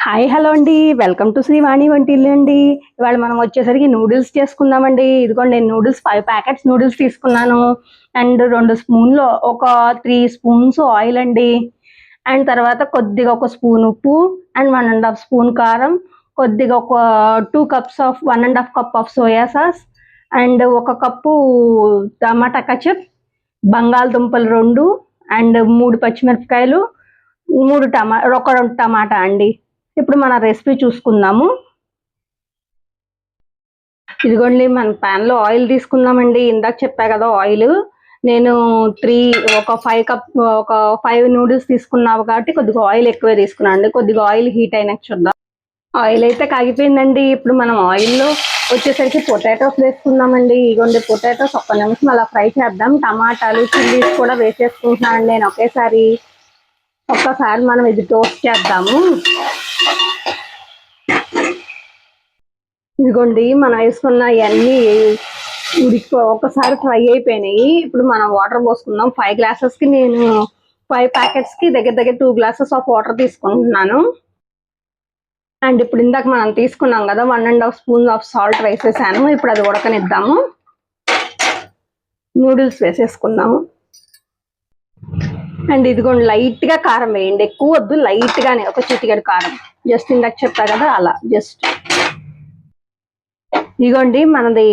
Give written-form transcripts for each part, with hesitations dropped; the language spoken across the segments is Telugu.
హాయ్ హలో అండి. వెల్కమ్ టు శ్రీవాణి వంటిల్లు అండి. ఇవాళ మనం వచ్చేసరికి నూడిల్స్ చేసుకుందామండి. ఇదిగోండి నేను నూడిల్స్ 5 ప్యాకెట్స్ నూడిల్స్ తీసుకున్నాను. అండ్ 2 స్పూన్లు ఒక 3 స్పూన్స్ ఆయిల్ అండి. అండ్ తర్వాత కొద్దిగా ఒక స్పూన్ ఉప్పు అండ్ 1½ స్పూన్ కారం, కొద్దిగా ఒక 2 cups of 1½ cup of soya sauce and ఒక కప్పు టమాటా కచప్, బంగాళదుంపలు 2 అండ్ 3 పచ్చిమిరపకాయలు, ఒక 2 టమాటా అండి. ఇప్పుడు మన రెసిపీ చూసుకుందాము. ఇదిగోండి మన పాన్ లో ఆయిల్ తీసుకుందామండి. ఇందాక చెప్పా కదా ఆయిల్ నేను ఒక 5 నూడిల్స్ తీసుకున్నావు కాబట్టి కొద్దిగా ఆయిల్ ఎక్కువే తీసుకున్నాను అండి. కొద్దిగా ఆయిల్ హీట్ అయినాక చూద్దాం. ఆయిల్ అయితే కాగిపోయిందండి. ఇప్పుడు మనం ఆయిల్లో వచ్చేసరికి పొటాటోస్ వేసుకుందామండి. ఇదిగోండి పొటాటోస్ ఒక్క నిమిషం అలా ఫ్రై చేద్దాం. టమాటాలు చిల్లీస్ కూడా వేసేసుకుంటున్నానండి నేను ఒకేసారి. ఒక్కసారి మనం ఇది టోస్ట్ చేద్దాము. ఇదిగోండి మనం వేసుకున్న ఇవన్నీ ఒకసారి ఫ్రై అయిపోయినాయి. ఇప్పుడు మనం వాటర్ పోసుకుందాం. 5 గ్లాసెస్ కి నేను 5 ప్యాకెట్స్ కి దగ్గర దగ్గర 2 గ్లాసెస్ ఆఫ్ వాటర్ తీసుకుంటున్నాను. అండ్ ఇప్పుడు ఇందాక మనం తీసుకున్నాం కదా 1½ స్పూన్ ఆఫ్ సాల్ట్ వేసేసాను. ఇప్పుడు అది ఉడకనిద్దాము. నూడిల్స్ వేసేసుకుందాము. అండ్ ఇదిగోండి లైట్ గా కారం వేయండి, ఎక్కువ వద్దు, లైట్ గానే ఒక చిటికెడు కారం. జస్ట్ ఇందాక చెప్పా కదా అలా జస్ట్. ఇదిగోండి మనది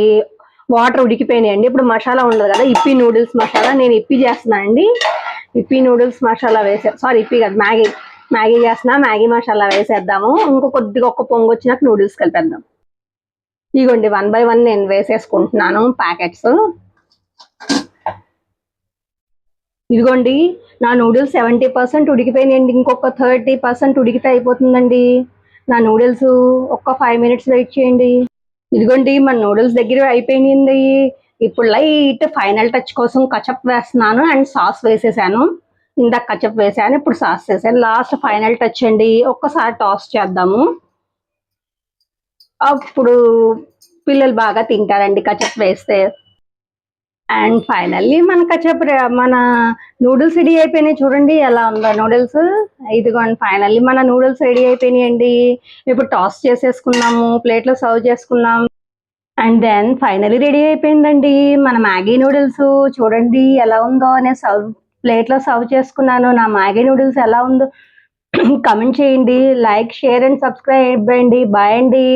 వాటర్ ఉడికిపోయినాయండి. ఇప్పుడు మసాలా ఉండదు కదా, ఇప్పి నూడిల్స్ మసాలా నేను ఇప్పి చేస్తున్నానండి. ఇప్పి నూడిల్స్ మసాలా ఇప్పి కాదు, మ్యాగీ చేస్తున్నా. మ్యాగీ మసాలా వేసేద్దాము. కొద్దిగా ఒక పొంగు వచ్చినాక నూడిల్స్ కలిపేద్దాం. ఇదిగోండి 1 by 1 నేను వేసేసుకుంటున్నాను ప్యాకెట్స్. ఇదిగోండి నా నూడిల్స్ 70% ఉడికిపోయినాయండి. ఇంకొక 30% ఉడికితే అయిపోతుందండి నా నూడిల్స్. ఒక్క 5 minutes వెయిట్ చేయండి. ఇదిగోండి మన నూడిల్స్ దగ్గర అయిపోయింది. ఇప్పుడు లైట్ ఫైనల్ టచ్ కోసం కచప్ వేస్తున్నాను అండ్ సాస్ వేసేసాను. ఇందాక కచప్ వేసాను, ఇప్పుడు సాస్ వేసాను. లాస్ట్ ఫైనల్ టచ్ అండి. ఒక్కసారి టాస్ చేద్దాము. అప్పుడు పిల్లలు బాగా తింటారండి కచప్ వేస్తే. అండ్ ఫైనల్లీ మన నూడిల్స్ రెడీ అయిపోయినాయి. చూడండి ఎలా ఉందో నూడిల్స్. ఇదిగోండి ఫైనల్లీ మన నూడిల్స్ రెడీ అయిపోయినాయండి. ఇప్పుడు టాస్ చేసేసుకున్నాము, ప్లేట్లో సర్వ్ చేసుకున్నాం. అండ్ దెన్ ఫైనల్లీ రెడీ అయిపోయిందండి మన మ్యాగీ నూడిల్స్. చూడండి ఎలా ఉందో. నేను ప్లేట్లో సర్వ్ చేసుకున్నాను. నా మ్యాగీ నూడిల్స్ ఎలా ఉందో కమెంట్ చేయండి. లైక్, షేర్ అండ్ సబ్స్క్రైబ్ అండి. బాయ్ అండి.